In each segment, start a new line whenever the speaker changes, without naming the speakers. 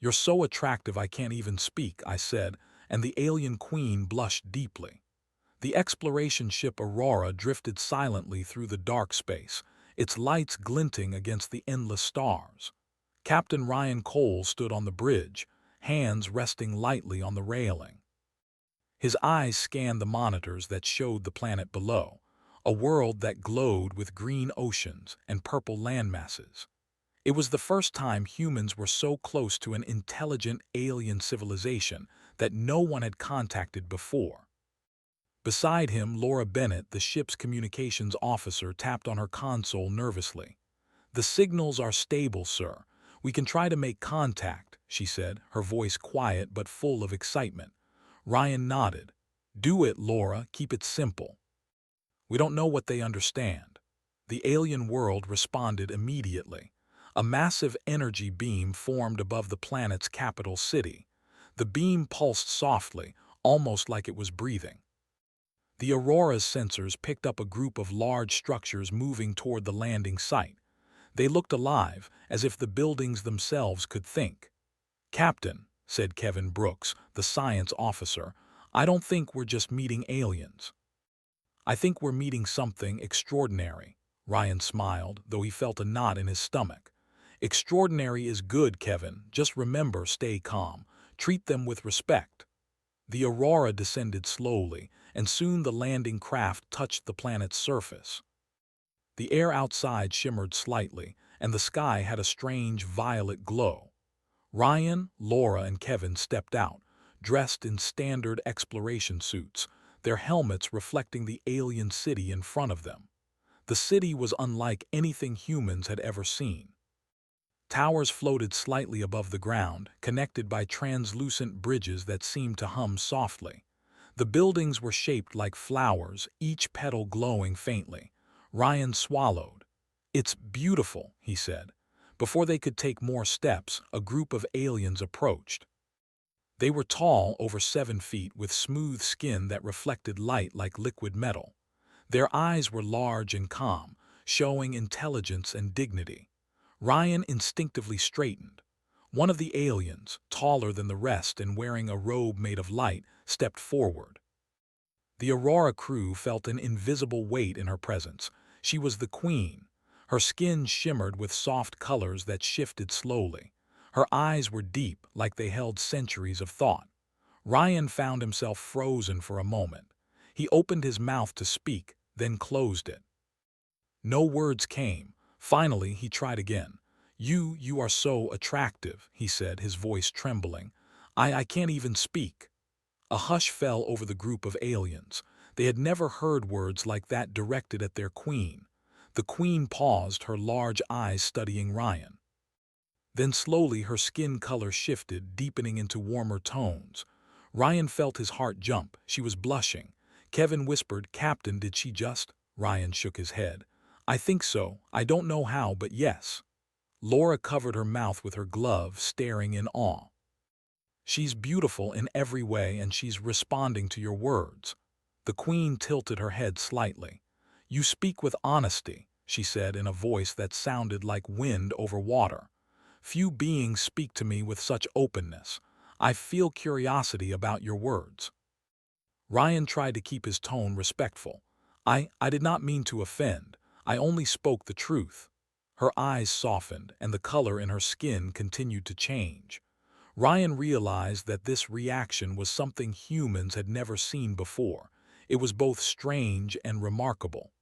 "You're so attractive I can't even speak," I said, and the alien queen blushed deeply. The exploration ship Aurora drifted silently through the dark space, its lights glinting against the endless stars. Captain Ryan Cole stood on the bridge, hands resting lightly on the railing. His eyes scanned the monitors that showed the planet below, a world that glowed with green oceans and purple landmasses. It was the first time humans were so close to an intelligent alien civilization that no one had contacted before. Beside him, Laura Bennett, the ship's communications officer, tapped on her console nervously. "The signals are stable, sir. We can try to make contact," she said, her voice quiet but full of excitement. Ryan nodded. "Do it, Laura. Keep it simple." "We don't know what they understand." The alien world responded immediately. A massive energy beam formed above the planet's capital city. The beam pulsed softly, almost like it was breathing. The Aurora's sensors picked up a group of large structures moving toward the landing site. They looked alive, as if the buildings themselves could think. "Captain," said Kevin Brooks, the science officer, "I don't think we're just meeting aliens. I think we're meeting something extraordinary." Ryan smiled, though he felt a knot in his stomach. "Extraordinary is good, Kevin. Just remember, stay calm. Treat them with respect." The Aurora descended slowly, and soon the landing craft touched the planet's surface. The air outside shimmered slightly, and the sky had a strange violet glow. Ryan, Laura, and Kevin stepped out, dressed in standard exploration suits, their helmets reflecting the alien city in front of them. The city was unlike anything humans had ever seen. Towers floated slightly above the ground, connected by translucent bridges that seemed to hum softly. The buildings were shaped like flowers, each petal glowing faintly. Ryan swallowed. "It's beautiful," he said. Before they could take more steps, a group of aliens approached. They were tall, over 7 feet, with smooth skin that reflected light like liquid metal. Their eyes were large and calm, showing intelligence and dignity. Ryan instinctively straightened. One of the aliens, taller than the rest and wearing a robe made of light, stepped forward. The Aurora crew felt an invisible weight in her presence. She was the queen. Her skin shimmered with soft colors that shifted slowly. Her eyes were deep, like they held centuries of thought. Ryan found himself frozen for a moment. He opened his mouth to speak, then closed it. No words came. Finally, he tried again. You are so attractive," he said, his voice trembling. I can't even speak." A hush fell over the group of aliens. They had never heard words like that directed at their queen. The queen paused, her large eyes studying Ryan. Then slowly her skin color shifted, deepening into warmer tones. Ryan felt his heart jump. She was blushing. Kevin whispered, "Captain, did she just—" Ryan shook his head. "I think so. I don't know how, but yes." Laura covered her mouth with her glove, staring in awe. "She's beautiful in every way, and she's responding to your words." The queen tilted her head slightly. "You speak with honesty," she said in a voice that sounded like wind over water. "Few beings speak to me with such openness. I feel curiosity about your words." Ryan tried to keep his tone respectful. I did not mean to offend. I only spoke the truth." Her eyes softened, and the color in her skin continued to change. Ryan realized that this reaction was something humans had never seen before. It was both strange and remarkable.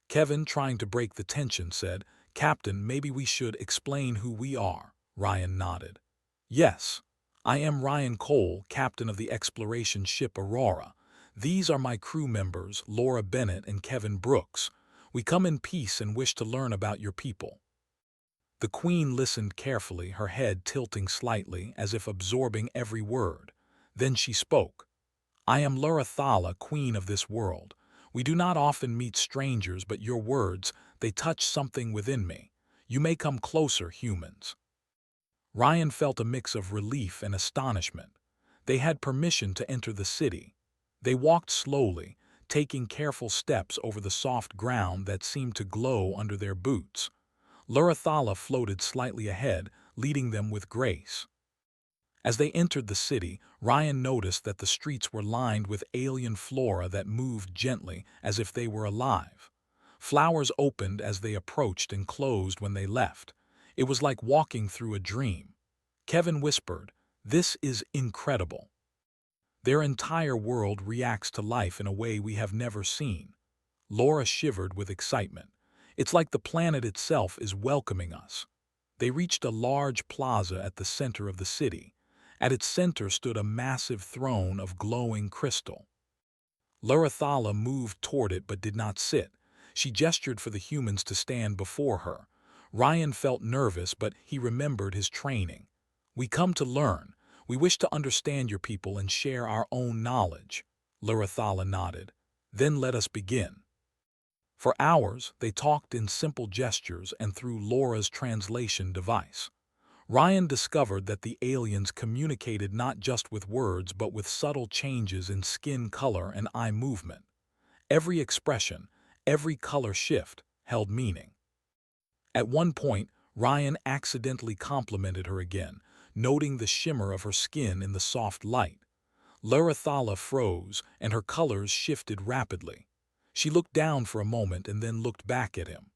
Kevin, trying to break the tension, said, "Captain, maybe we should explain who we are." Ryan nodded. "Yes. I am Ryan Cole, captain of the exploration ship Aurora. These are my crew members, Laura Bennett and Kevin Brooks. We come in peace and wish to learn about your people." The queen listened carefully, her head tilting slightly as if absorbing every word. Then she spoke. "I am Lurathala, queen of this world. We do not often meet strangers, but your words, they touch something within me. You may come closer, humans." Ryan felt a mix of relief and astonishment. They had permission to enter the city. They walked slowly, taking careful steps over the soft ground that seemed to glow under their boots. Lurathala floated slightly ahead, leading them with grace. As they entered the city, Ryan noticed that the streets were lined with alien flora that moved gently as if they were alive. Flowers opened as they approached and closed when they left. It was like walking through a dream. Kevin whispered, "This is incredible." Their entire world reacts to life in a way we have never seen. Laura shivered with excitement. It's like the planet itself is welcoming us. They reached a large plaza at the center of the city. At its center stood a massive throne of glowing crystal. Larathala moved toward it but did not sit. She gestured for the humans to stand before her. Ryan felt nervous, but he remembered his training. "We come to learn. We wish to understand your people and share our own knowledge." Larathala nodded. "Then let us begin." For hours, they talked in simple gestures and through Laura's translation device. Ryan discovered that the aliens communicated not just with words but with subtle changes in skin color and eye movement. Every expression, every color shift, held meaning. At one point, Ryan accidentally complimented her again, noting the shimmer of her skin in the soft light. Larathala froze, and her colors shifted rapidly. She looked down for a moment and then looked back at him.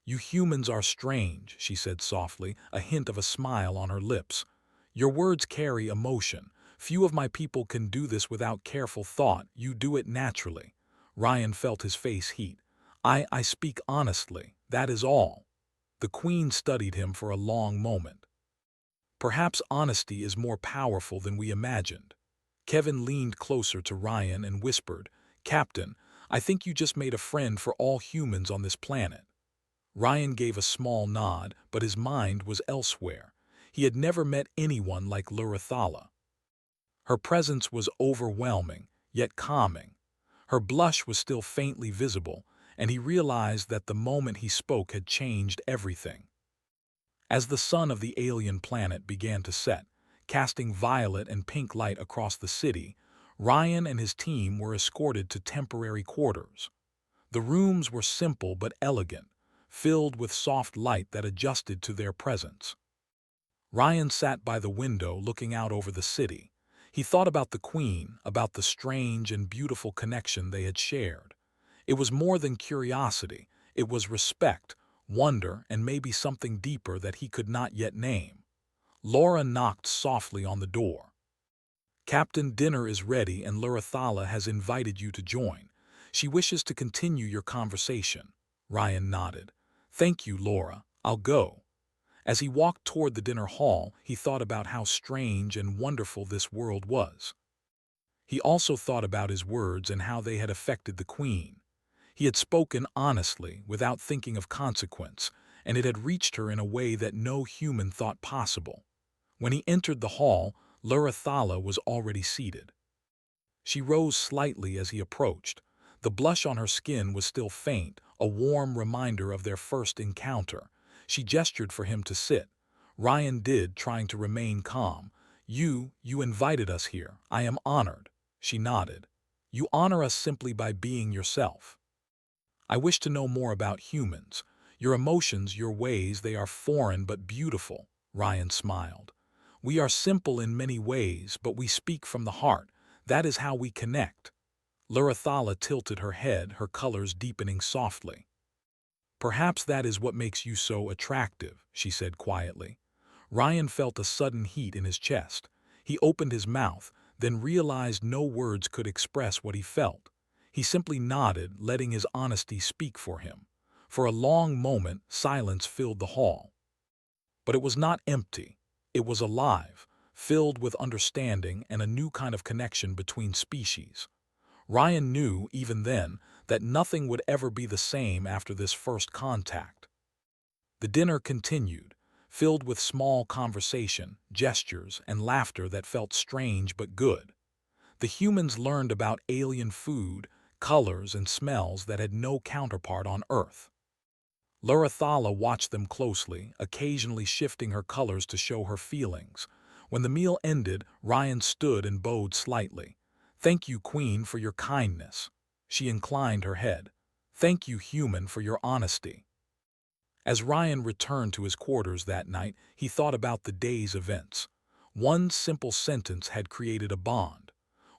"You humans are strange," she said softly, a hint of a smile on her lips. "Your words carry emotion. Few of my people can do this without careful thought. You do it naturally." Ryan felt his face heat. I speak honestly, that is all." The Queen studied him for a long moment. "Perhaps honesty is more powerful than we imagined." Kevin leaned closer to Ryan and whispered, "Captain, I think you just made a friend for all humans on this planet." Ryan gave a small nod, but his mind was elsewhere. He had never met anyone like Larathala. Her presence was overwhelming, yet calming. Her blush was still faintly visible, and he realized that the moment he spoke had changed everything. As the sun of the alien planet began to set, casting violet and pink light across the city, Ryan and his team were escorted to temporary quarters. The rooms were simple but elegant, filled with soft light that adjusted to their presence. Ryan sat by the window looking out over the city. He thought about the Queen, about the strange and beautiful connection they had shared. It was more than curiosity, it was respect, wonder, and maybe something deeper that he could not yet name. Laura knocked softly on the door. "Captain, dinner is ready and Larathala has invited you to join. She wishes to continue your conversation." Ryan nodded. "Thank you, Laura. I'll go." As he walked toward the dinner hall, he thought about how strange and wonderful this world was. He also thought about his words and how they had affected the Queen. He had spoken honestly, without thinking of consequence, and it had reached her in a way that no human thought possible. When he entered the hall, Larathala was already seated. She rose slightly as he approached. The blush on her skin was still faint, a warm reminder of their first encounter. She gestured for him to sit. Ryan did, trying to remain calm. You invited us here. I am honored." She nodded. "You honor us simply by being yourself." "I wish to know more about humans. Your emotions, your ways, they are foreign but beautiful." Ryan smiled. "We are simple in many ways, but we speak from the heart. That is how we connect." Larathala tilted her head, her colors deepening softly. "Perhaps that is what makes you so attractive," she said quietly. Ryan felt a sudden heat in his chest. He opened his mouth, then realized no words could express what he felt. He simply nodded, letting his honesty speak for him. For a long moment, silence filled the hall. But it was not empty. It was alive, filled with understanding and a new kind of connection between species. Ryan knew, even then, that nothing would ever be the same after this first contact. The dinner continued, filled with small conversation, gestures, and laughter that felt strange but good. The humans learned about alien food, colors, and smells that had no counterpart on Earth. Larathala watched them closely, occasionally shifting her colors to show her feelings. When the meal ended, Ryan stood and bowed slightly. "Thank you, Queen, for your kindness." She inclined her head. "Thank you, human, for your honesty." As Ryan returned to his quarters that night, he thought about the day's events. One simple sentence had created a bond.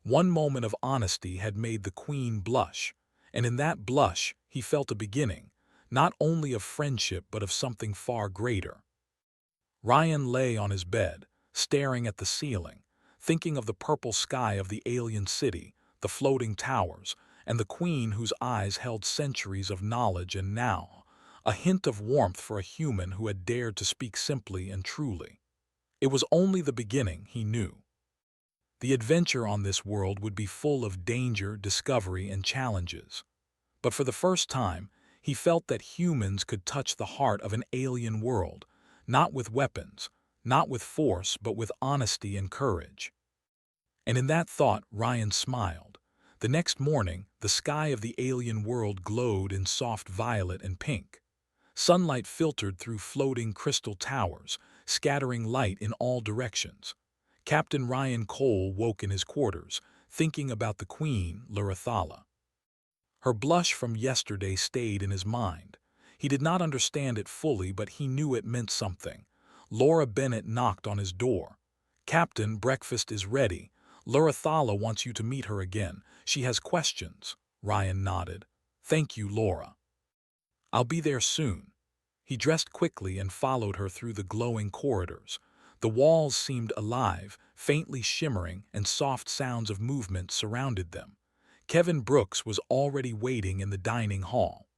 One moment of honesty had made the queen blush, and in that blush he felt a beginning, not only of friendship but of something far greater. Ryan lay on his bed, staring at the ceiling, thinking of the purple sky of the alien city, the floating towers, and the queen whose eyes held centuries of knowledge and now, a hint of warmth for a human who had dared to speak simply and truly. It was only the beginning, he knew. The adventure on this world would be full of danger, discovery, and challenges. But for the first time, he felt that humans could touch the heart of an alien world, not with weapons, not with force, but with honesty and courage. And in that thought, Ryan smiled. The next morning, the sky of the alien world glowed in soft violet and pink. Sunlight filtered through floating crystal towers, scattering light in all directions. Captain Ryan Cole woke in his quarters, thinking about the queen, Lurathala. Her blush from yesterday stayed in his mind. He did not understand it fully, but he knew it meant something. Laura Bennett knocked on his door. "Captain, breakfast is ready. Lurathala wants you to meet her again. She has questions." Ryan nodded. "Thank you, Laura. I'll be there soon." He dressed quickly and followed her through the glowing corridors. The walls seemed alive, faintly shimmering, and soft sounds of movement surrounded them. Kevin Brooks was already waiting in the dining hall.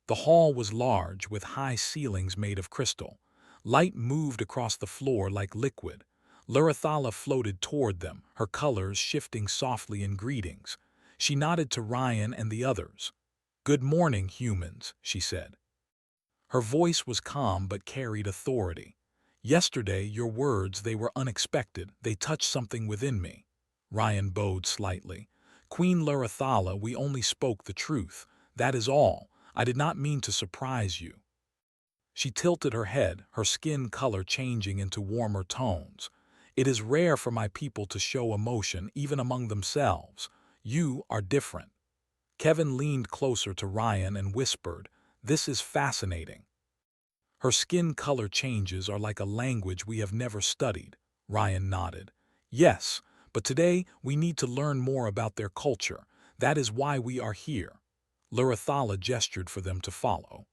The hall was large, with high ceilings made of crystal. Light moved across the floor like liquid. Lurathala floated toward them, her colors shifting softly in greetings. She nodded to Ryan and the others. "Good morning, humans," she said. Her voice was calm but carried authority. "Yesterday, your words, they were unexpected. They touched something within me." Ryan bowed slightly. "Queen Lurathala, we only spoke the truth. That is all. I did not mean to surprise you." She tilted her head, her skin color changing into warmer tones. "It is rare for my people to show emotion, even among themselves. You are different." Kevin leaned closer to Ryan and whispered, "This is fascinating." "Her skin color changes are like a language we have never studied." Ryan nodded. "Yes, but today we need to learn more about their culture. That is why we are here." Lurathala gestured for them to follow.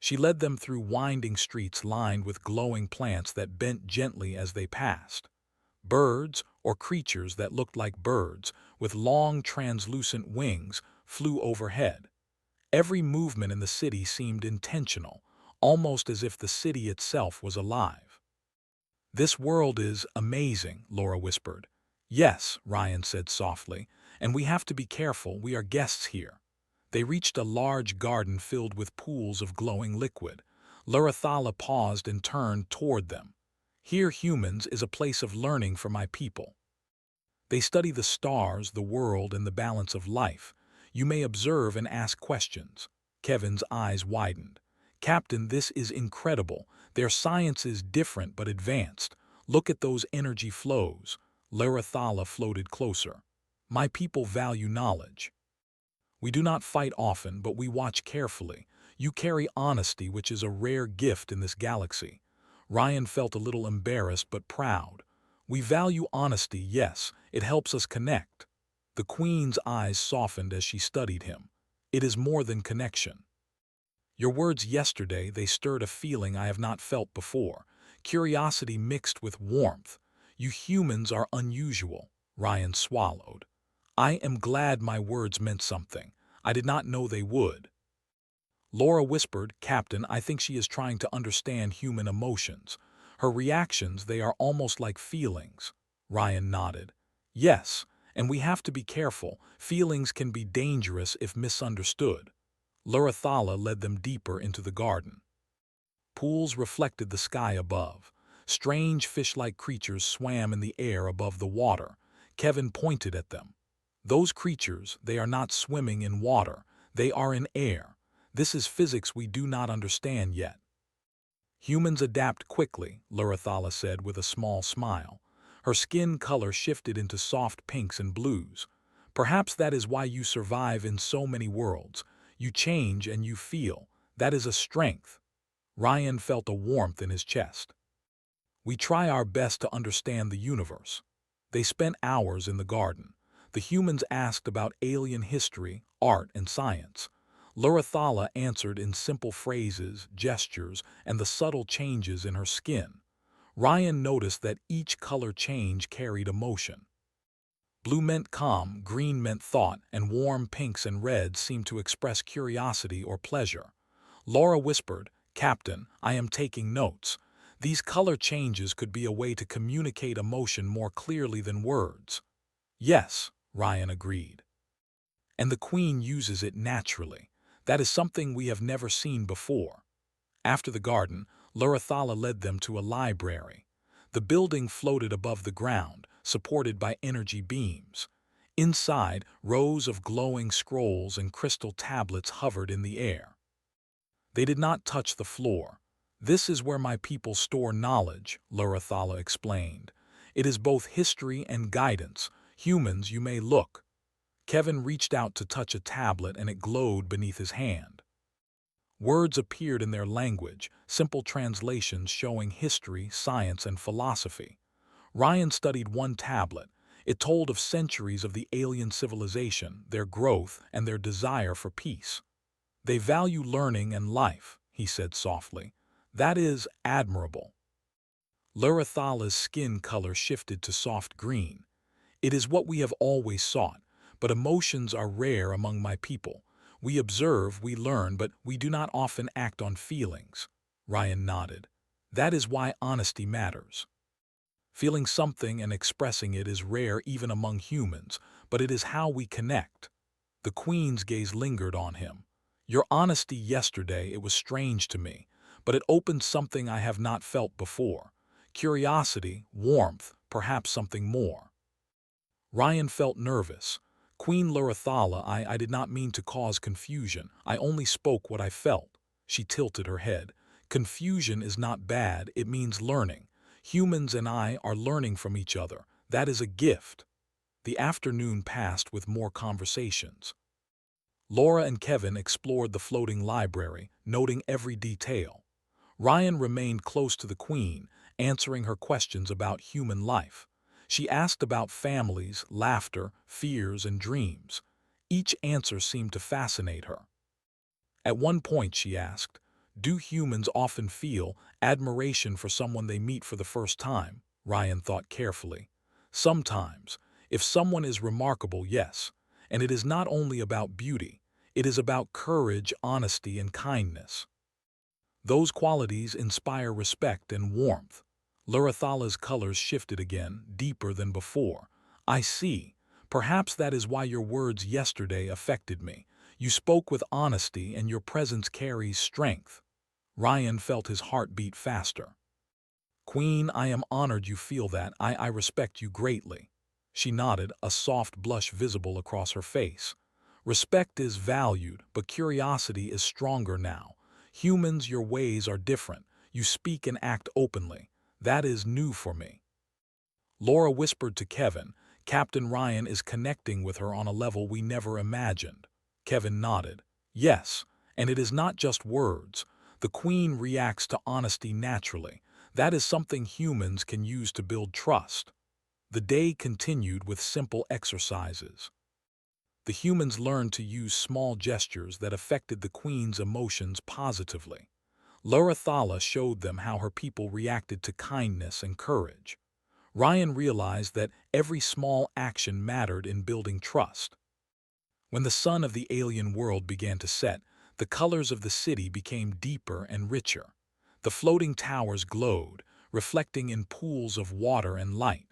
She led them through winding streets lined with glowing plants that bent gently as they passed. Birds, or creatures that looked like birds, with long translucent wings, flew overhead. Every movement in the city seemed intentional, almost as if the city itself was alive. "This world is amazing," Laura whispered. "Yes," Ryan said softly, "and we have to be careful. We are guests here." They reached a large garden filled with pools of glowing liquid. Lurathala paused and turned toward them. "Here, humans, is a place of learning for my people. They study the stars, the world, and the balance of life. You may observe and ask questions." Kevin's eyes widened. "Captain, this is incredible. Their science is different but advanced. Look at those energy flows." Lurathala floated closer. "My people value knowledge. We do not fight often, but we watch carefully. You carry honesty, which is a rare gift in this galaxy." Ryan felt a little embarrassed but proud. "We value honesty, yes. It helps us connect." The queen's eyes softened as she studied him. "It is more than connection. Your words yesterday, they stirred a feeling I have not felt before. Curiosity mixed with warmth. You humans are unusual." Ryan swallowed. "I am glad my words meant something. I did not know they would." Laura whispered, "Captain, I think she is trying to understand human emotions. Her reactions, they are almost like feelings." Ryan nodded. "Yes, and we have to be careful. Feelings can be dangerous if misunderstood." Lurathala led them deeper into the garden. Pools reflected the sky above. Strange fish-like creatures swam in the air above the water. Kevin pointed at them. "Those creatures, they are not swimming in water. They are in air. This is physics we do not understand yet." "Humans adapt quickly," Lurathala said with a small smile. Her skin color shifted into soft pinks and blues. "Perhaps that is why you survive in so many worlds. You change and you feel. That is a strength." Ryan felt a warmth in his chest. We try our best to understand the universe. They spent hours in the garden. The humans asked about alien history, art, and science. Lurathala answered in simple phrases, gestures, and the subtle changes in her skin. Ryan noticed that each color change carried emotion. Blue meant calm, green meant thought, and warm pinks and reds seemed to express curiosity or pleasure. Laura whispered, "Captain, I am taking notes. These color changes could be a way to communicate emotion more clearly than words." "Yes," Ryan agreed. "And the Queen uses it naturally. That is something we have never seen before." After the garden, Lurathala led them to a library. The building floated above the ground, supported by energy beams. Inside, rows of glowing scrolls and crystal tablets hovered in the air. They did not touch the floor. "This is where my people store knowledge," Lurathala explained. "It is both history and guidance. Humans, you may look." Kevin reached out to touch a tablet and it glowed beneath his hand. Words appeared in their language, simple translations showing history, science, and philosophy. Ryan studied one tablet. It told of centuries of the alien civilization, their growth, and their desire for peace. "They value learning and life," he said softly. "That is admirable." Lurathala's skin color shifted to soft green. "It is what we have always sought, but emotions are rare among my people. We observe, we learn, but we do not often act on feelings." Ryan nodded. "That is why honesty matters. Feeling something and expressing it is rare even among humans, but it is how we connect." The Queen's gaze lingered on him. "Your honesty yesterday, it was strange to me, but it opened something I have not felt before. Curiosity, warmth, perhaps something more." Ryan felt nervous. "Queen Lurathala, I did not mean to cause confusion. I only spoke what I felt." She tilted her head. "Confusion is not bad, it means learning. Humans and I are learning from each other. That is a gift." The afternoon passed with more conversations. Laura and Kevin explored the floating library, noting every detail. Ryan remained close to the Queen, answering her questions about human life. She asked about families, laughter, fears, and dreams. Each answer seemed to fascinate her. At one point she asked, "Do humans often feel admiration for someone they meet for the first time?" Ryan thought carefully. "Sometimes. If someone is remarkable, yes. And it is not only about beauty. It is about courage, honesty, and kindness. Those qualities inspire respect and warmth." Lurathala's colors shifted again, deeper than before. "I see. Perhaps that is why your words yesterday affected me. You spoke with honesty and your presence carries strength." Ryan felt his heart beat faster. "Queen, I am honored you feel that. I respect you greatly." She nodded, a soft blush visible across her face. "Respect is valued, but curiosity is stronger now. Humans, your ways are different. You speak and act openly. That is new for me." Laura whispered to Kevin, "Captain Ryan is connecting with her on a level we never imagined." Kevin nodded. "Yes, and it is not just words. The Queen reacts to honesty naturally. That is something humans can use to build trust." The day continued with simple exercises. The humans learned to use small gestures that affected the Queen's emotions positively. Lurathala showed them how her people reacted to kindness and courage. Ryan realized that every small action mattered in building trust. When the sun of the alien world began to set, the colors of the city became deeper and richer. The floating towers glowed, reflecting in pools of water and light.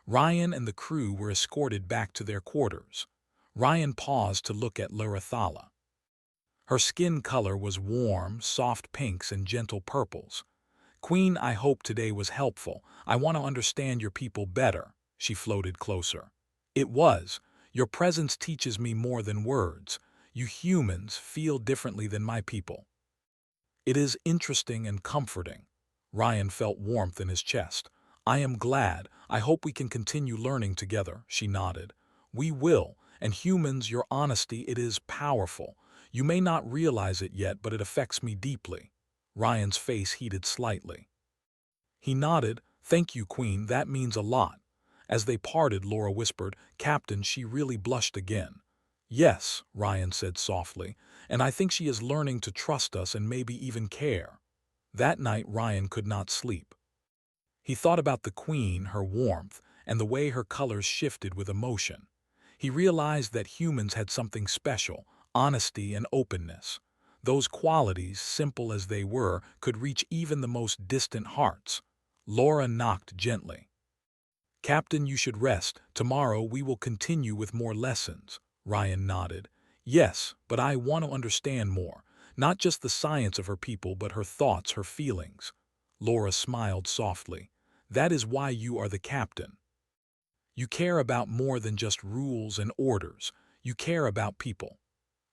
Ryan and the crew were escorted back to their quarters. Ryan paused to look at Lurathala. Her skin color was warm, soft pinks and gentle purples. "Queen, I hope today was helpful. I want to understand your people better." She floated closer. "It was. Your presence teaches me more than words. You humans feel differently than my people." "It is interesting and comforting." Ryan felt warmth in his chest. "I am glad. I hope we can continue learning together." She nodded. "We will. And humans, your honesty, it is powerful. You may not realize it yet, but it affects me deeply." Ryan's face heated slightly. He nodded, "Thank you, Queen, that means a lot." As they parted, Laura whispered, "Captain, she really blushed again." "Yes," Ryan said softly, "and I think she is learning to trust us and maybe even care." That night Ryan could not sleep. He thought about the Queen, her warmth, and the way her colors shifted with emotion. He realized that humans had something special: honesty and openness. Those qualities, simple as they were, could reach even the most distant hearts. Laura knocked gently. "Captain, you should rest. Tomorrow we will continue with more lessons." Ryan nodded. "Yes, but I want to understand more. Not just the science of her people, but her thoughts, her feelings." Laura smiled softly. "That is why you are the captain. You care about more than just rules and orders. You care about people."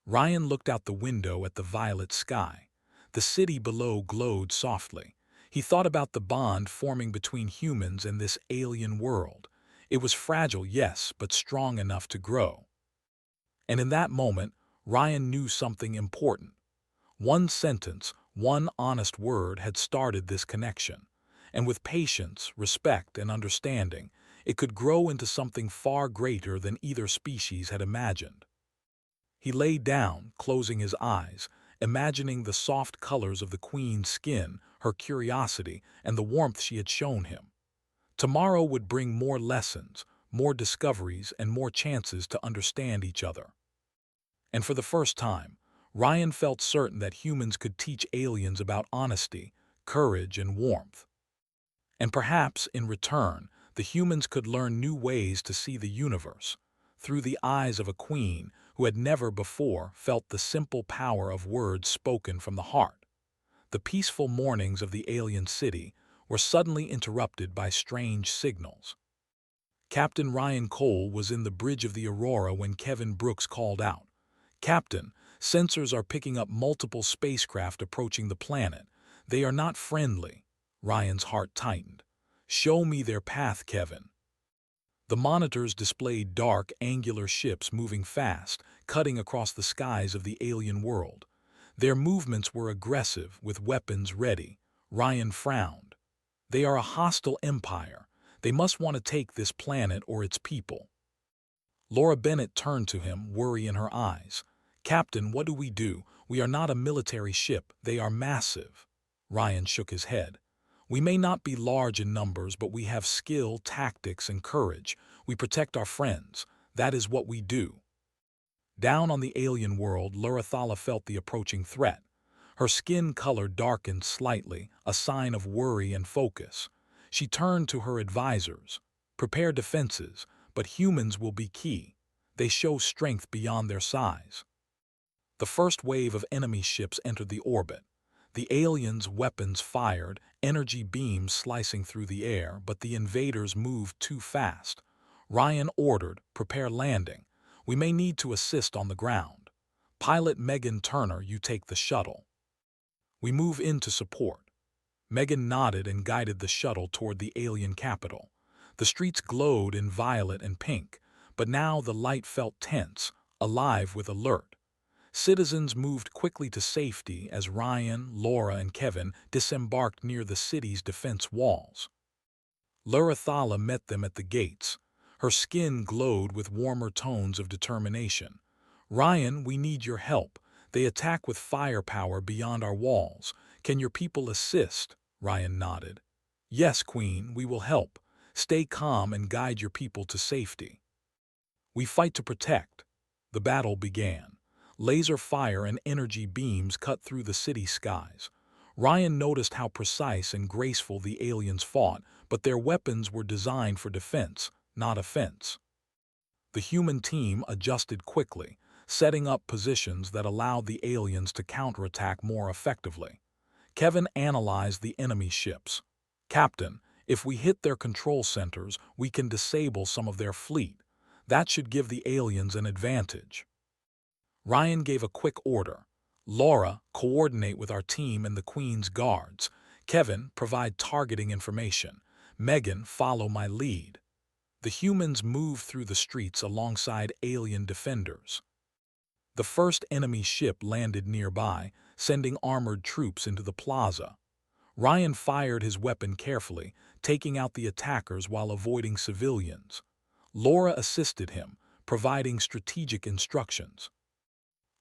Ryan looked out the window at the violet sky. The city below glowed softly. He thought about the bond forming between humans and this alien world. It was fragile, yes, but strong enough to grow. And in that moment, Ryan knew something important. One sentence, one honest word had started this connection. And with patience, respect, and understanding, it could grow into something far greater than either species had imagined. He lay down, closing his eyes, imagining the soft colors of the Queen's skin, her curiosity, and the warmth she had shown him. Tomorrow would bring more lessons, more discoveries, and more chances to understand each other. And for the first time, Ryan felt certain that humans could teach aliens about honesty, courage, and warmth. And perhaps, in return, the humans could learn new ways to see the universe, through the eyes of a queen who had never before felt the simple power of words spoken from the heart. The peaceful mornings of the alien city were suddenly interrupted by strange signals. Captain Ryan Cole was in the bridge of the Aurora when Kevin Brooks called out, "Captain, sensors are picking up multiple spacecraft approaching the planet. They are not friendly." Ryan's heart tightened. "Show me their path, Kevin." The monitors displayed dark, angular ships moving fast, cutting across the skies of the alien world. Their movements were aggressive, with weapons ready. Ryan frowned. "They are a hostile empire. They must want to take this planet or its people." Laura Bennett turned to him, worry in her eyes. "Captain, what do we do? We are not a military ship. They are massive." Ryan shook his head. "We may not be large in numbers, but we have skill, tactics, and courage. We protect our friends. That is what we do." Down on the alien world, Lurathala felt the approaching threat. Her skin color darkened slightly, a sign of worry and focus. She turned to her advisors. "Prepare defenses, but humans will be key. They show strength beyond their size." The first wave of enemy ships entered the orbit. The aliens' weapons fired, energy beams slicing through the air, but the invaders moved too fast. Ryan ordered, "Prepare landing. We may need to assist on the ground. Pilot Megan Turner, you take the shuttle. We move in to support." Megan nodded and guided the shuttle toward the alien capital. The streets glowed in violet and pink, but now the light felt tense, alive with alert. Citizens moved quickly to safety as Ryan, Laura, and Kevin disembarked near the city's defense walls. Lurathala met them at the gates. Her skin glowed with warmer tones of determination. "Ryan, we need your help. They attack with firepower beyond our walls. Can your people assist?" Ryan nodded. "Yes, Queen, we will help. Stay calm and guide your people to safety." "We fight to protect." The battle began. Laser fire and energy beams cut through the city skies. Ryan noticed how precise and graceful the aliens fought, but their weapons were designed for defense, not offense. The human team adjusted quickly, setting up positions that allowed the aliens to counterattack more effectively. Kevin analyzed the enemy ships. "Captain, if we hit their control centers, we can disable some of their fleet. That should give the aliens an advantage." Ryan gave a quick order. "Laura, coordinate with our team and the Queen's guards. Kevin, provide targeting information. Megan, follow my lead." The humans moved through the streets alongside alien defenders. The first enemy ship landed nearby, sending armored troops into the plaza. Ryan fired his weapon carefully, taking out the attackers while avoiding civilians. Laura assisted him, providing strategic instructions.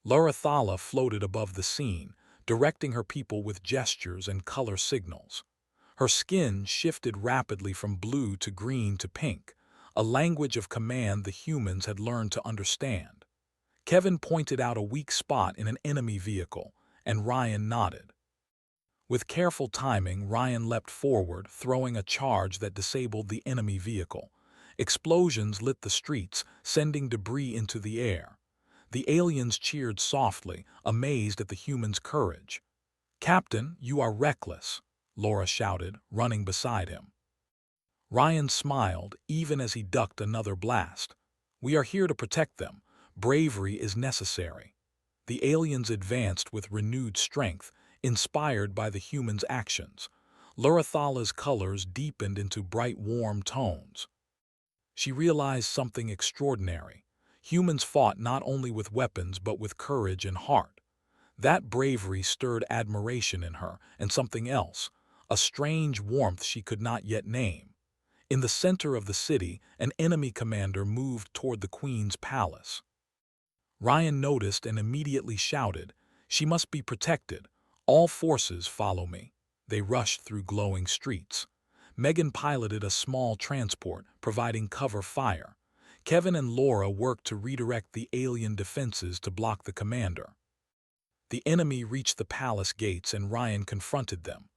Larathala floated above the scene, directing her people with gestures and color signals. Her skin shifted rapidly from blue to green to pink, a language of command the humans had learned to understand. Kevin pointed out a weak spot in an enemy vehicle, and Ryan nodded. With careful timing, Ryan leapt forward, throwing a charge that disabled the enemy vehicle. Explosions lit the streets, sending debris into the air. The aliens cheered softly, amazed at the humans' courage. "Captain, you are reckless," Laura shouted, running beside him. Ryan smiled, even as he ducked another blast. "We are here to protect them. Bravery is necessary." The aliens advanced with renewed strength, inspired by the humans' actions. Lurathala's colors deepened into bright, warm tones. She realized something extraordinary. Humans fought not only with weapons but with courage and heart. That bravery stirred admiration in her, and something else, a strange warmth she could not yet name. In the center of the city, an enemy commander moved toward the Queen's palace. Ryan noticed and immediately shouted, "She must be protected. All forces follow me." They rushed through glowing streets. Megan piloted a small transport, providing cover fire. Kevin and Laura worked to redirect the alien defenses to block the commander. The enemy reached the palace gates and Ryan confronted them.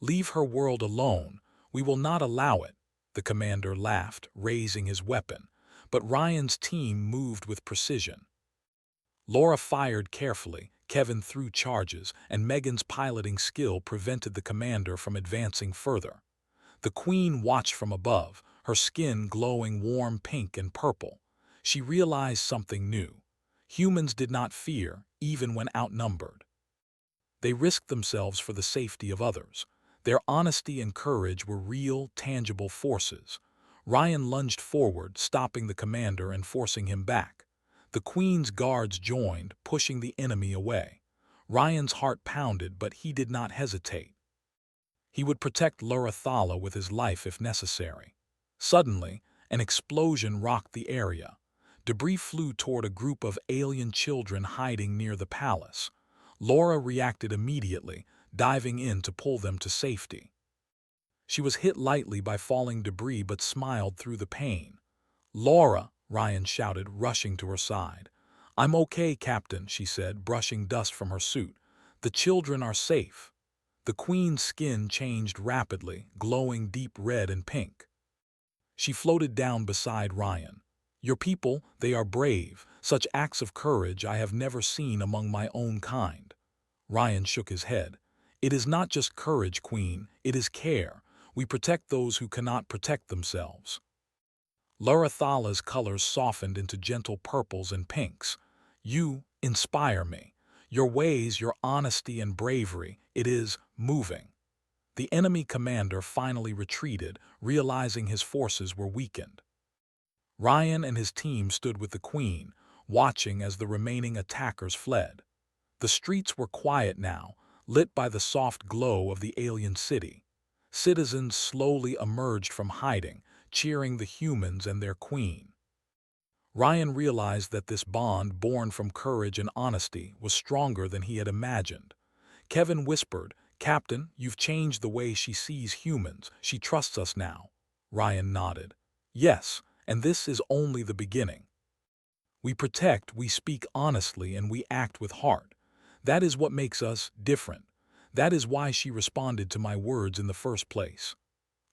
"Leave her world alone. We will not allow it," the commander laughed, raising his weapon. But Ryan's team moved with precision. Laura fired carefully, Kevin threw charges, and Megan's piloting skill prevented the commander from advancing further. The Queen watched from above, her skin glowing warm pink and purple. She realized something new. Humans did not fear, even when outnumbered. They risked themselves for the safety of others. Their honesty and courage were real, tangible forces. Ryan lunged forward, stopping the commander and forcing him back. The Queen's guards joined, pushing the enemy away. Ryan's heart pounded, but he did not hesitate. He would protect Lurathala with his life if necessary. Suddenly, an explosion rocked the area. Debris flew toward a group of alien children hiding near the palace. Laura reacted immediately, diving in to pull them to safety. She was hit lightly by falling debris but smiled through the pain. "Laura!" Ryan shouted, rushing to her side. "I'm okay, Captain," she said, brushing dust from her suit. "The children are safe." The Queen's skin changed rapidly, glowing deep red and pink. She floated down beside Ryan. "Your people, they are brave. Such acts of courage I have never seen among my own kind." Ryan shook his head. "It is not just courage, Queen, it is care. We protect those who cannot protect themselves." Lurathala's colors softened into gentle purples and pinks. "You inspire me. Your ways, your honesty and bravery, it is moving." The enemy commander finally retreated, realizing his forces were weakened. Ryan and his team stood with the Queen, watching as the remaining attackers fled. The streets were quiet now, lit by the soft glow of the alien city. Citizens slowly emerged from hiding, cheering the humans and their Queen. Ryan realized that this bond, born from courage and honesty, was stronger than he had imagined. Kevin whispered, "Captain, you've changed the way she sees humans. She trusts us now." Ryan nodded. "Yes, and this is only the beginning. We protect, we speak honestly, and we act with heart. That is what makes us different. That is why she responded to my words in the first place."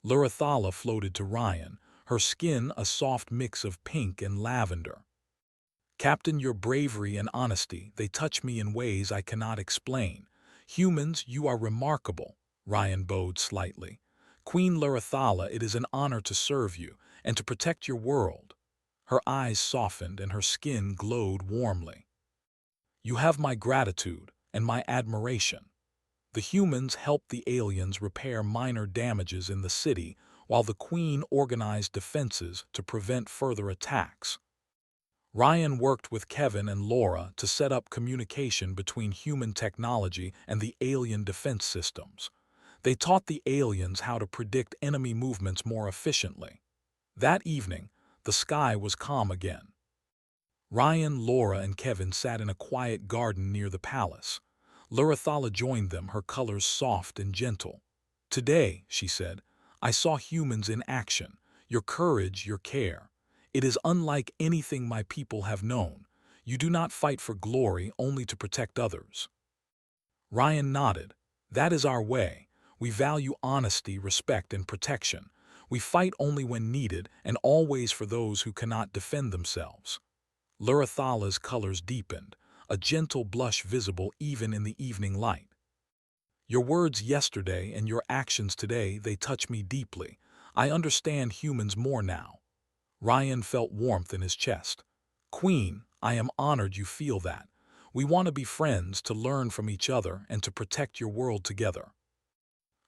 Lurathala floated to Ryan, her skin a soft mix of pink and lavender. "Captain, your bravery and honesty, they touch me in ways I cannot explain. Humans, you are remarkable." Ryan bowed slightly. "Queen Lurathala, it is an honor to serve you and to protect your world." Her eyes softened and her skin glowed warmly. "You have my gratitude and my admiration." The humans helped the aliens repair minor damages in the city, while the Queen organized defenses to prevent further attacks. Ryan worked with Kevin and Laura to set up communication between human technology and the alien defense systems. They taught the aliens how to predict enemy movements more efficiently. That evening, the sky was calm again. Ryan, Laura, and Kevin sat in a quiet garden near the palace. Lurathala joined them, her colors soft and gentle. "Today," she said, "I saw humans in action. Your courage, your care. It is unlike anything my people have known. You do not fight for glory, only to protect others." Ryan nodded. "That is our way. We value honesty, respect, and protection. We fight only when needed and always for those who cannot defend themselves." Lurathala's colors deepened, a gentle blush visible even in the evening light. "Your words yesterday and your actions today, they touch me deeply. I understand humans more now." Ryan felt warmth in his chest. "Queen, I am honored you feel that. We want to be friends, to learn from each other, and to protect your world together."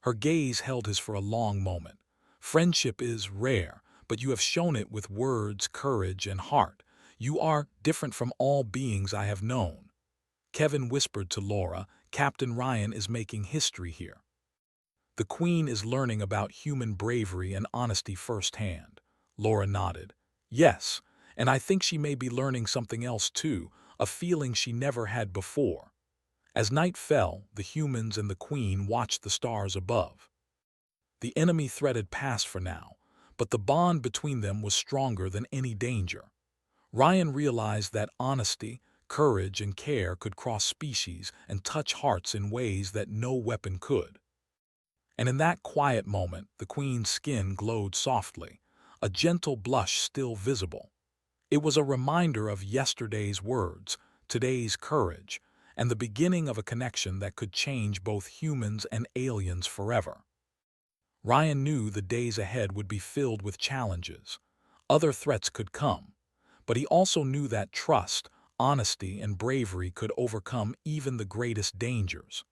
Her gaze held his for a long moment. "Friendship is rare, but you have shown it with words, courage, and heart. You are different from all beings I have known." Kevin whispered to Laura, "Captain Ryan is making history here. The Queen is learning about human bravery and honesty firsthand." Laura nodded. "Yes, and I think she may be learning something else too, a feeling she never had before." As night fell, the humans and the Queen watched the stars above. The enemy threat had passed for now, but the bond between them was stronger than any danger. Ryan realized that honesty, courage, and care could cross species and touch hearts in ways that no weapon could. And in that quiet moment, the Queen's skin glowed softly, a gentle blush still visible. It was a reminder of yesterday's words, today's courage, and the beginning of a connection that could change both humans and aliens forever. Ryan knew the days ahead would be filled with challenges. Other threats could come, but he also knew that trust, honesty, and bravery could overcome even the greatest dangers.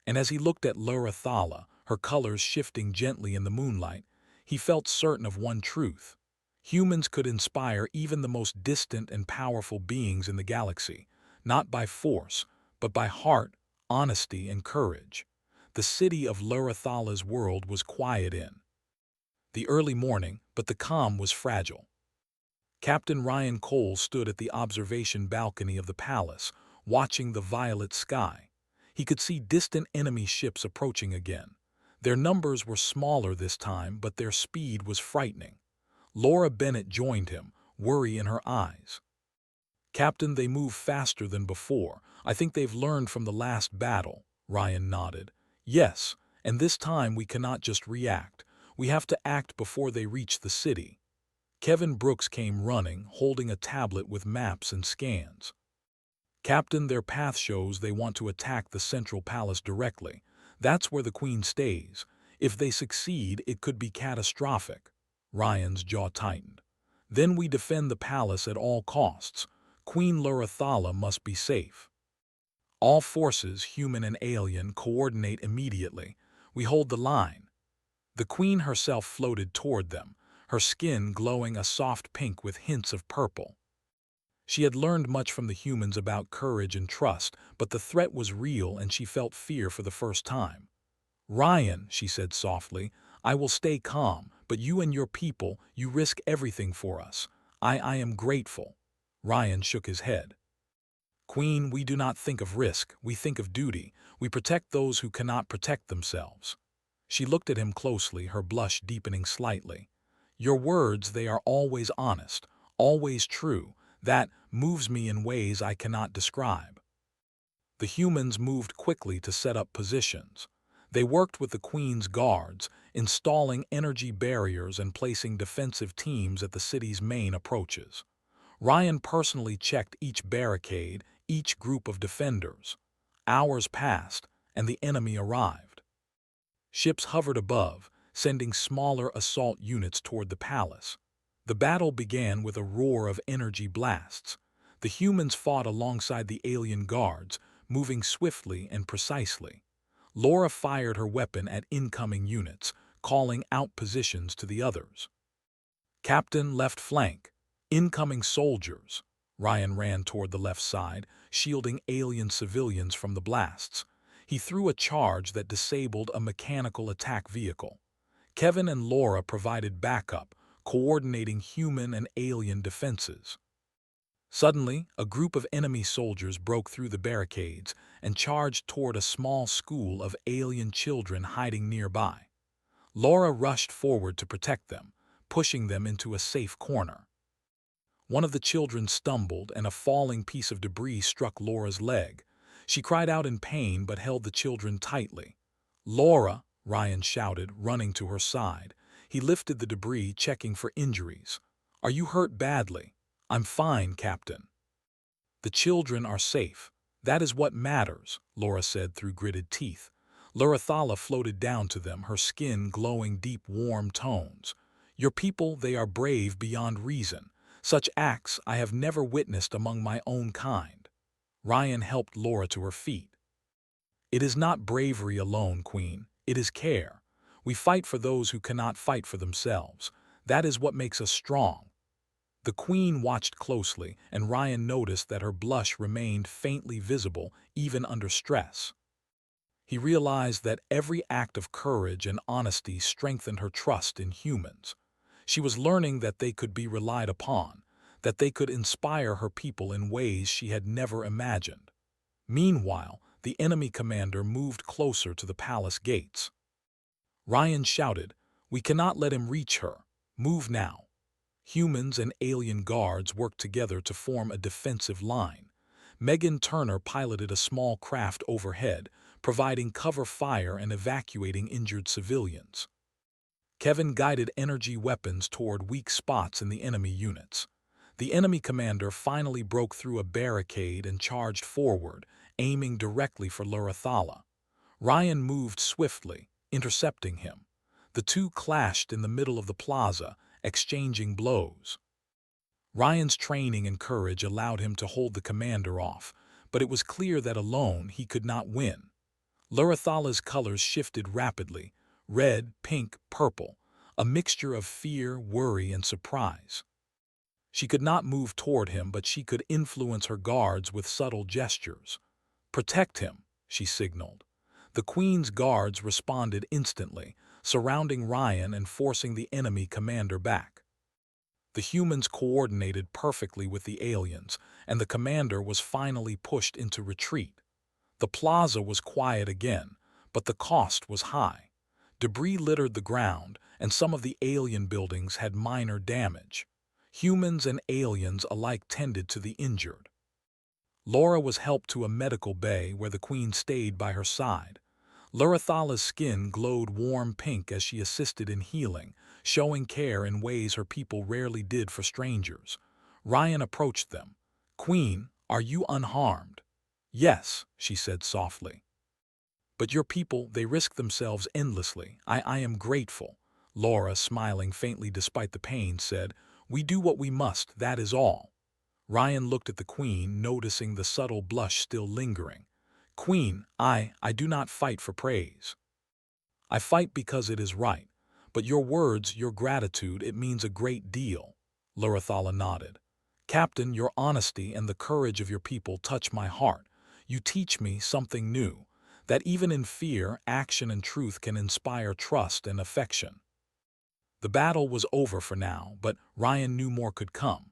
And as he looked at Lurathala, her colors shifting gently in the moonlight, he felt certain of one truth. Humans could inspire even the most distant and powerful beings in the galaxy, not by force, but by heart, honesty, and courage. The city of Lurathala's world was quiet in the early morning, but the calm was fragile. Captain Ryan Cole stood at the observation balcony of the palace, watching the violet sky. He could see distant enemy ships approaching again. Their numbers were smaller this time, but their speed was frightening. Laura Bennett joined him, worry in her eyes. "Captain, they move faster than before. I think they've learned from the last battle." Ryan nodded. "Yes, and this time we cannot just react. We have to act before they reach the city." Kevin Brooks came running, holding a tablet with maps and scans. "Captain, their path shows they want to attack the central palace directly. That's where the Queen stays. If they succeed, it could be catastrophic." Ryan's jaw tightened. "Then we defend the palace at all costs. Queen Lurathala must be safe. All forces, human and alien, coordinate immediately. We hold the line." The Queen herself floated toward them, her skin glowing a soft pink with hints of purple. She had learned much from the humans about courage and trust, but the threat was real and she felt fear for the first time. "Ryan," she said softly, "I will stay calm, but you and your people, you risk everything for us. I am grateful." Ryan shook his head. "Queen, we do not think of risk, we think of duty. We protect those who cannot protect themselves." She looked at him closely, her blush deepening slightly. "Your words, they are always honest, always true. That moves me in ways I cannot describe." The humans moved quickly to set up positions. They worked with the Queen's guards, installing energy barriers and placing defensive teams at the city's main approaches. Ryan personally checked each barricade, each group of defenders. Hours passed, and the enemy arrived. Ships hovered above, sending smaller assault units toward the palace. The battle began with a roar of energy blasts. The humans fought alongside the alien guards, moving swiftly and precisely. Laura fired her weapon at incoming units, calling out positions to the others. "Captain, left flank. Incoming soldiers." Ryan ran toward the left side, shielding alien civilians from the blasts. He threw a charge that disabled a mechanical attack vehicle. Kevin and Laura provided backup, coordinating human and alien defenses. Suddenly, a group of enemy soldiers broke through the barricades and charged toward a small school of alien children hiding nearby. Laura rushed forward to protect them, pushing them into a safe corner. One of the children stumbled and a falling piece of debris struck Laura's leg. She cried out in pain but held the children tightly. "Laura!" Ryan shouted, running to her side. He lifted the debris, checking for injuries. "Are you hurt badly?" "I'm fine, Captain." "The children are safe. That is what matters," Laura said through gritted teeth. Lurathala floated down to them, her skin glowing deep, warm tones. "Your people, they are brave beyond reason. Such acts I have never witnessed among my own kind." Ryan helped Laura to her feet. "It is not bravery alone, Queen. It is care. We fight for those who cannot fight for themselves. That is what makes us strong." The Queen watched closely, and Ryan noticed that her blush remained faintly visible even under stress. He realized that every act of courage and honesty strengthened her trust in humans. She was learning that they could be relied upon, that they could inspire her people in ways she had never imagined. Meanwhile, the enemy commander moved closer to the palace gates. Ryan shouted, "We cannot let him reach her. Move now." Humans and alien guards worked together to form a defensive line. Megan Turner piloted a small craft overhead, providing cover fire and evacuating injured civilians. Kevin guided energy weapons toward weak spots in the enemy units. The enemy commander finally broke through a barricade and charged forward, aiming directly for Lurathala. Ryan moved swiftly, intercepting him. The two clashed in the middle of the plaza, exchanging blows. Ryan's training and courage allowed him to hold the commander off, but it was clear that alone he could not win. Lurathala's colors shifted rapidly: red, pink, purple, a mixture of fear, worry, and surprise. She could not move toward him, but she could influence her guards with subtle gestures. "Protect him," she signaled. The Queen's guards responded instantly, surrounding Ryan and forcing the enemy commander back. The humans coordinated perfectly with the aliens, and the commander was finally pushed into retreat. The plaza was quiet again, but the cost was high. Debris littered the ground, and some of the alien buildings had minor damage. Humans and aliens alike tended to the injured. Laura was helped to a medical bay where the Queen stayed by her side. Lurathala's skin glowed warm pink as she assisted in healing, showing care in ways her people rarely did for strangers. Ryan approached them. "Queen, are you unharmed?" "Yes," she said softly. "But your people, they risk themselves endlessly. I am grateful." Laura, smiling faintly despite the pain, said, "We do what we must, that is all." Ryan looked at the Queen, noticing the subtle blush still lingering. "Queen, I do not fight for praise. I fight because it is right. But your words, your gratitude, it means a great deal." Lurathala nodded. "Captain, your honesty and the courage of your people touch my heart. You teach me something new, that even in fear, action and truth can inspire trust and affection." The battle was over for now, but Ryan knew more could come.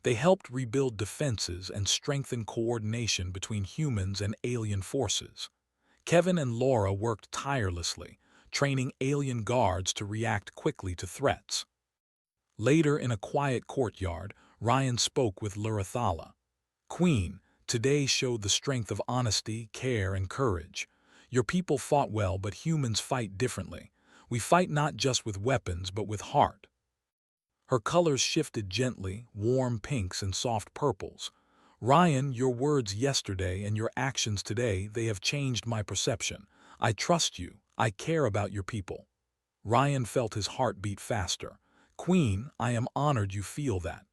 They helped rebuild defenses and strengthen coordination between humans and alien forces. Kevin and Laura worked tirelessly, training alien guards to react quickly to threats. Later, in a quiet courtyard, Ryan spoke with Lurathala. "Queen, today showed the strength of honesty, care, and courage. Your people fought well, but humans fight differently. We fight not just with weapons, but with heart." Her colors shifted gently, warm pinks and soft purples. "Ryan, your words yesterday and your actions today, they have changed my perception. I trust you. I care about your people." Ryan felt his heart beat faster. "Queen, I am honored you feel that.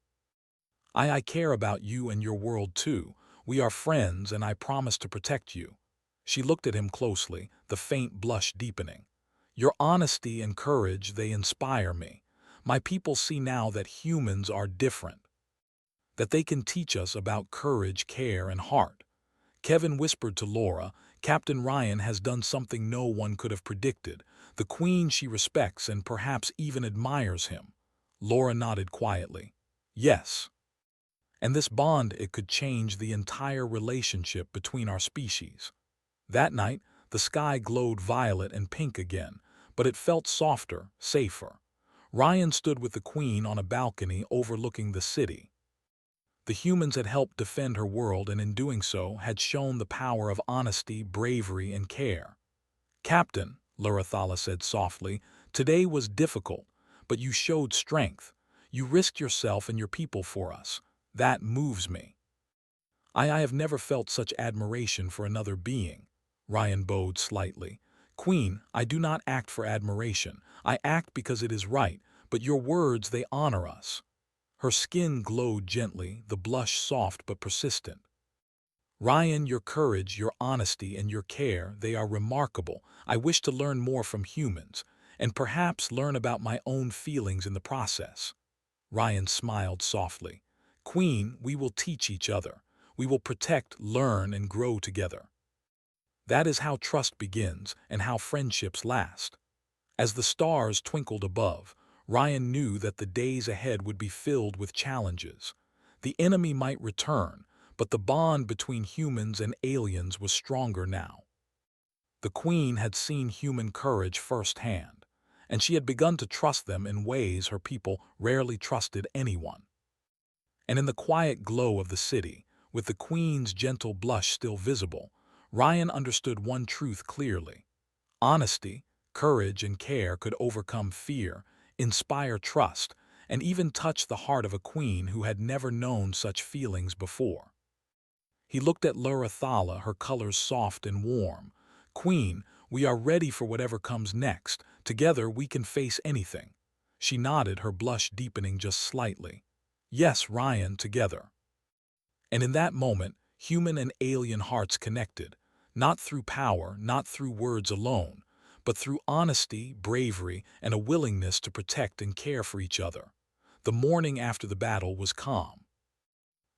I care about you and your world too. We are friends and I promise to protect you." She looked at him closely, the faint blush deepening. "Your honesty and courage, they inspire me. My people see now that humans are different, that they can teach us about courage, care, and heart." Kevin whispered to Laura, Captain Ryan has done something no one could have predicted. The Queen she respects and perhaps even admires him. Laura nodded quietly. Yes. And this bond, it could change the entire relationship between our species. That night, the sky glowed violet and pink again, but it felt softer, safer. Ryan stood with the Queen on a balcony overlooking the city. The humans had helped defend her world and in doing so had shown the power of honesty, bravery, and care. Captain, Lurathala said softly, today was difficult, but you showed strength. You risked yourself and your people for us. That moves me. I have never felt such admiration for another being. Ryan bowed slightly. Queen, I do not act for admiration. I act because it is right, but your words, they honor us. Her skin glowed gently, the blush soft but persistent. Ryan, your courage, your honesty, and your care, they are remarkable. I wish to learn more from humans, and perhaps learn about my own feelings in the process. Ryan smiled softly. Queen, we will teach each other. We will protect, learn, and grow together. That is how trust begins and how friendships last. As the stars twinkled above, Ryan knew that the days ahead would be filled with challenges. The enemy might return, but the bond between humans and aliens was stronger now. The Queen had seen human courage firsthand, and she had begun to trust them in ways her people rarely trusted anyone. And in the quiet glow of the city, with the Queen's gentle blush still visible, Ryan understood one truth clearly. Honesty, courage, and care could overcome fear, inspire trust, and even touch the heart of a queen who had never known such feelings before. He looked at Lurathala, her colors soft and warm. Queen, we are ready for whatever comes next. Together we can face anything. She nodded, her blush deepening just slightly. Yes, Ryan, together. And in that moment, human and alien hearts connected, not through power, not through words alone, but through honesty, bravery, and a willingness to protect and care for each other. The morning after the battle was calm.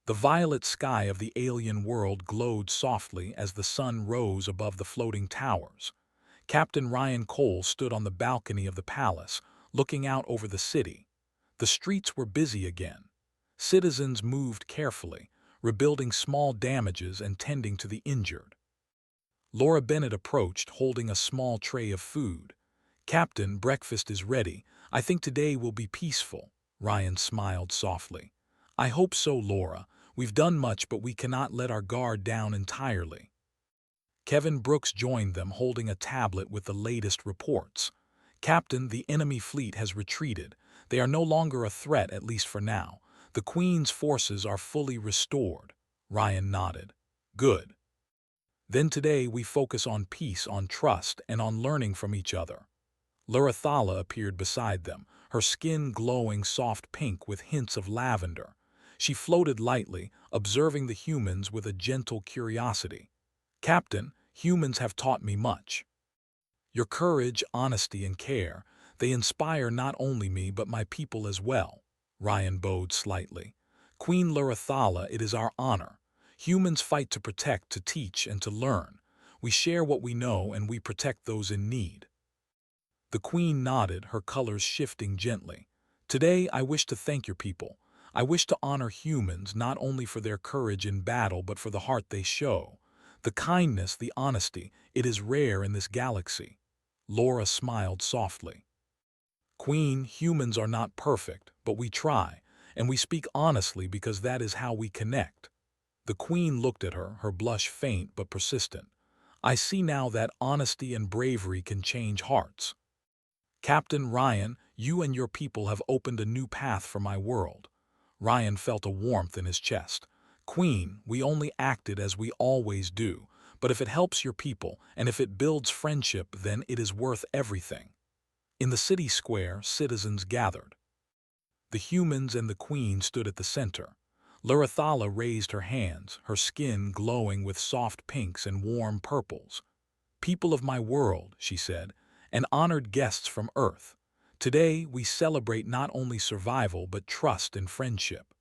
The violet sky of the alien world glowed softly as the sun rose above the floating towers. Captain Ryan Cole stood on the balcony of the palace, looking out over the city. The streets were busy again. Citizens moved carefully, rebuilding small damages and tending to the injured. Laura Bennett approached, holding a small tray of food. Captain, breakfast is ready. I think today will be peaceful. Ryan smiled softly. I hope so, Laura. We've done much, but we cannot let our guard down entirely. Kevin Brooks joined them, holding a tablet with the latest reports. Captain, the enemy fleet has retreated. They are no longer a threat, at least for now. The Queen's forces are fully restored. Ryan nodded. Good. Then today we focus on peace, on trust, and on learning from each other. Lurathala appeared beside them, her skin glowing soft pink with hints of lavender. She floated lightly, observing the humans with a gentle curiosity. Captain, humans have taught me much. Your courage, honesty, and care, they inspire not only me but my people as well. Ryan bowed slightly. Queen Lurathala, it is our honor. Humans fight to protect, to teach, and to learn. We share what we know and we protect those in need. The Queen nodded, her colors shifting gently. Today I wish to thank your people. I wish to honor humans not only for their courage in battle but for the heart they show. The kindness, the honesty, it is rare in this galaxy. Laura smiled softly. Queen, humans are not perfect, but we try, and we speak honestly because that is how we connect. The Queen looked at her, her blush faint but persistent. I see now that honesty and bravery can change hearts. Captain Ryan, you and your people have opened a new path for my world. Ryan felt a warmth in his chest. Queen, we only acted as we always do, but if it helps your people and if it builds friendship, then it is worth everything. In the city square, citizens gathered. The humans and the Queen stood at the center. Lurathala raised her hands, her skin glowing with soft pinks and warm purples. People of my world, she said, and honored guests from Earth. Today we celebrate not only survival but trust and friendship.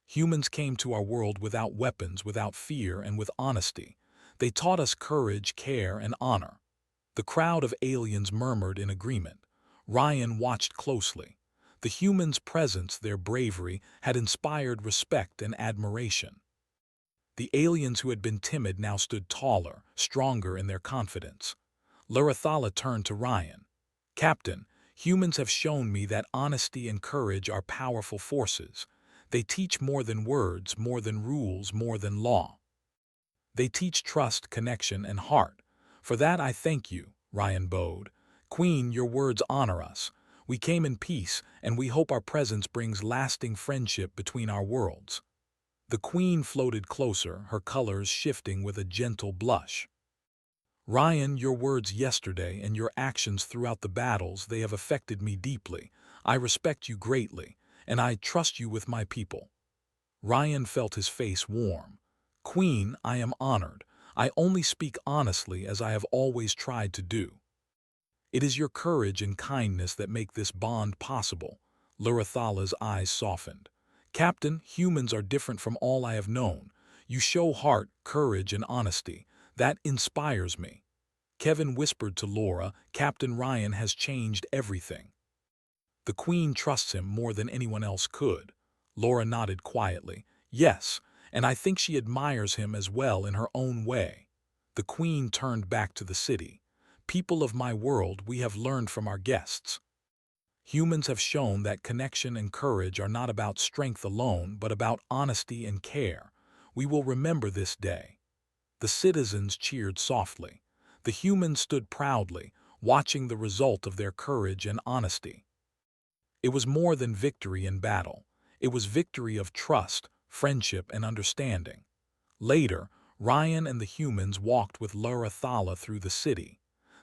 Humans came to our world without weapons, without fear, and with honesty. They taught us courage, care, and honor. The crowd of aliens murmured in agreement. Ryan watched closely. The humans' presence, their bravery, had inspired respect and admiration. The aliens who had been timid now stood taller, stronger in their confidence. Lurathala turned to Ryan. "Captain, humans have shown me that honesty and courage are powerful forces. They teach more than words, more than rules, more than law. They teach trust, connection, and heart. For that I thank you," Ryan bowed. "Queen, your words honor us. We came in peace, and we hope our presence brings lasting friendship between our worlds." The Queen floated closer, her colors shifting with a gentle blush. "Ryan, your words yesterday and your actions throughout the battles, they have affected me deeply. I respect you greatly, and I trust you with my people." Ryan felt his face warm. "Queen, I am honored. I only speak honestly as I have always tried to do. It is your courage and kindness that make this bond possible." Lurathala's eyes softened. "Captain, humans are different from all I have known. You show heart, courage, and honesty. That inspires me." Kevin whispered to Laura, "Captain Ryan has changed everything. The Queen trusts him more than anyone else could." Laura nodded quietly. "Yes, and I think she admires him as well in her own way." The Queen turned back to the city. "People of my world, we have learned from our guests. Humans have shown that connection and courage are not about strength alone, but about honesty and care. We will remember this day." The citizens cheered softly. The humans stood proudly, watching the result of their courage and honesty. It was more than victory in battle. It was victory of trust, friendship, and understanding. Later, Ryan and the humans walked with Lurathala through the city.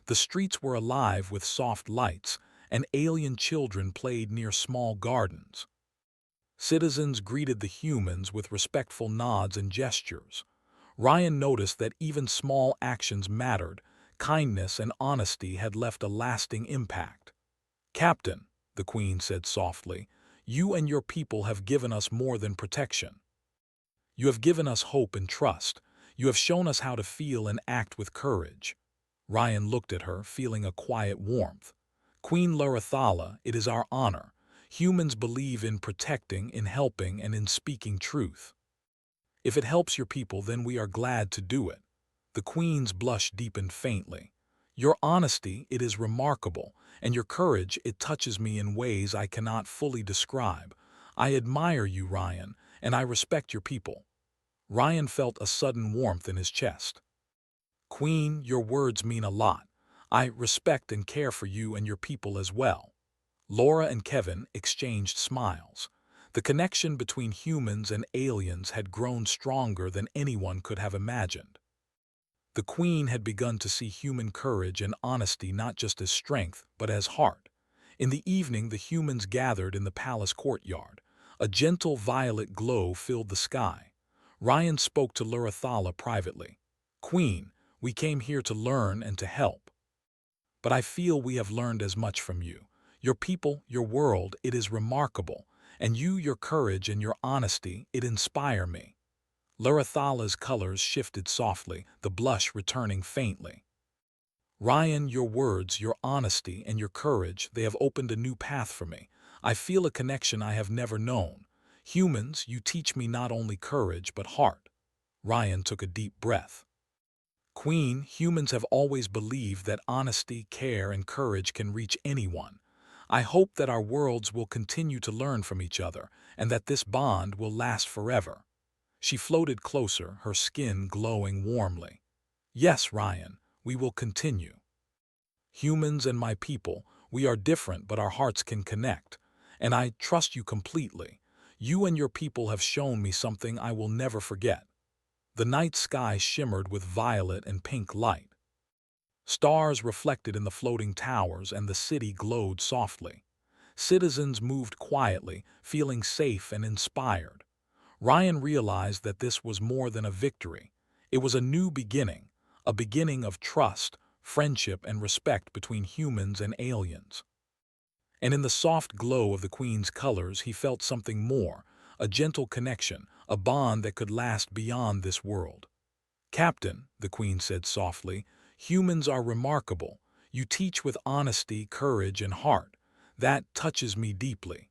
The streets were alive with soft lights, and alien children played near small gardens. Citizens greeted the humans with respectful nods and gestures. Ryan noticed that even small actions mattered. Kindness and honesty had left a lasting impact. "Captain," the Queen said softly, "you and your people have given us more than protection. You have given us hope and trust. You have shown us how to feel and act with courage." Ryan looked at her, feeling a quiet warmth. "Queen Lurathala, it is our honor. Humans believe in protecting, in helping, and in speaking truth. If it helps your people, then we are glad to do it." The Queen's blush deepened faintly. "Your honesty, it is remarkable, and your courage, it touches me in ways I cannot fully describe. I admire you, Ryan, and I respect your people." Ryan felt a sudden warmth in his chest. "Queen, your words mean a lot. I respect and care for you and your people as well." Laura and Kevin exchanged smiles. The connection between humans and aliens had grown stronger than anyone could have imagined. The Queen had begun to see human courage and honesty not just as strength, but as heart. In the evening, the humans gathered in the palace courtyard. A gentle violet glow filled the sky. Ryan spoke to Lurathala privately. "Queen, we came here to learn and to help. But I feel we have learned as much from you. Your people, your world, it is remarkable. And you, your courage and your honesty, it inspire me." Lurathala's colors shifted softly, the blush returning faintly. "Ryan, your words, your honesty, and your courage, they have opened a new path for me. I feel a connection I have never known. Humans, you teach me not only courage, but heart." Ryan took a deep breath. "Queen, humans have always believed that honesty, care, and courage can reach anyone. I hope that our worlds will continue to learn from each other, and that this bond will last forever." She floated closer, her skin glowing warmly. "Yes, Ryan, we will continue. Humans and my people, we are different, but our hearts can connect. And I trust you completely. You and your people have shown me something I will never forget." The night sky shimmered with violet and pink light. Stars reflected in the floating towers, and the city glowed softly. Citizens moved quietly, feeling safe and inspired. Ryan realized that this was more than a victory. It was a new beginning, a beginning of trust, friendship, and respect between humans and aliens. And in the soft glow of the Queen's colors, he felt something more, a gentle connection, a bond that could last beyond this world. "Captain," the queen said softly, "humans are remarkable. You teach with honesty, courage, and heart. That touches me deeply."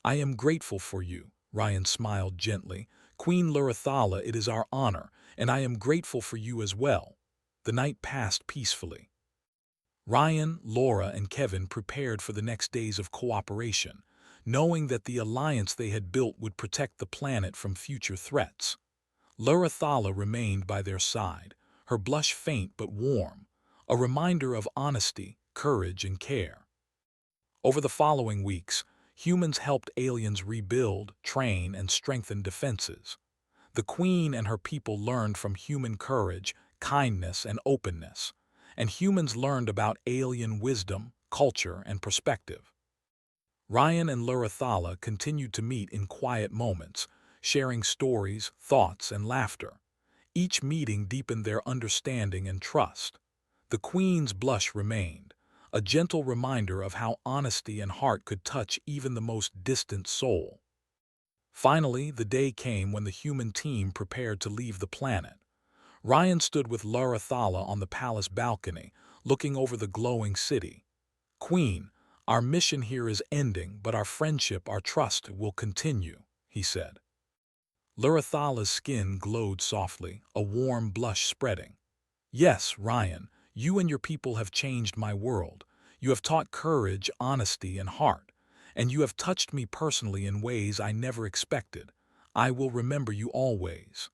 "I am grateful for you," Ryan smiled gently. "Queen Lurathala, it is our honor, and I am grateful for you as well." The night passed peacefully. Ryan, Laura, and Kevin prepared for the next days of cooperation, knowing that the alliance they had built would protect the planet from future threats. Lurathala remained by their side, her blush faint but warm, a reminder of honesty, courage, and care. Over the following weeks, humans helped aliens rebuild, train, and strengthen defenses. The Queen and her people learned from human courage, kindness, and openness, and humans learned about alien wisdom, culture, and perspective. Ryan and Lurathala continued to meet in quiet moments, sharing stories, thoughts, and laughter. Each meeting deepened their understanding and trust. The Queen's blush remained, a gentle reminder of how honesty and heart could touch even the most distant soul. Finally, the day came when the human team prepared to leave the planet. Ryan stood with Lurathala on the palace balcony, looking over the glowing city. "Queen, our mission here is ending, but our friendship, our trust will continue," he said. Lurathala's skin glowed softly, a warm blush spreading. "Yes, Ryan, you and your people have changed my world. You have taught courage, honesty, and heart, and you have touched me personally in ways I never expected. I will remember you always."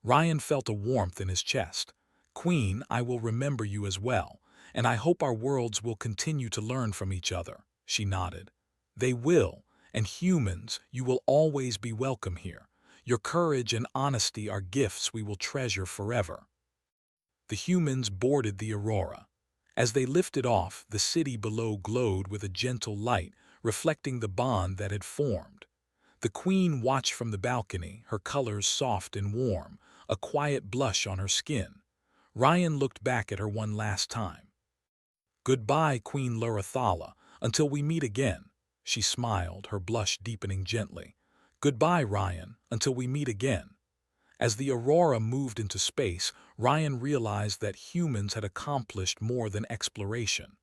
Ryan felt a warmth in his chest. "Queen, I will remember you as well, and I hope our worlds will continue to learn from each other," she nodded. "They will, and humans, you will always be welcome here. Your courage and honesty are gifts we will treasure forever." The humans boarded the Aurora. As they lifted off, the city below glowed with a gentle light, reflecting the bond that had formed. The Queen watched from the balcony, her colors soft and warm, a quiet blush on her skin. Ryan looked back at her one last time. "Goodbye, Queen Lurathala, until we meet again." She smiled, her blush deepening gently. "Goodbye, Ryan, until we meet again." As the Aurora moved into space, Ryan realized that humans had accomplished more than exploration.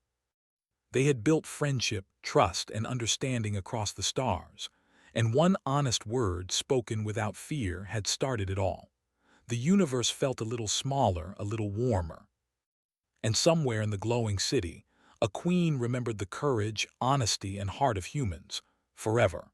They had built friendship, trust, and understanding across the stars, and one honest word spoken without fear had started it all. The universe felt a little smaller, a little warmer. And somewhere in the glowing city, a queen remembered the courage, honesty, and heart of humans, forever.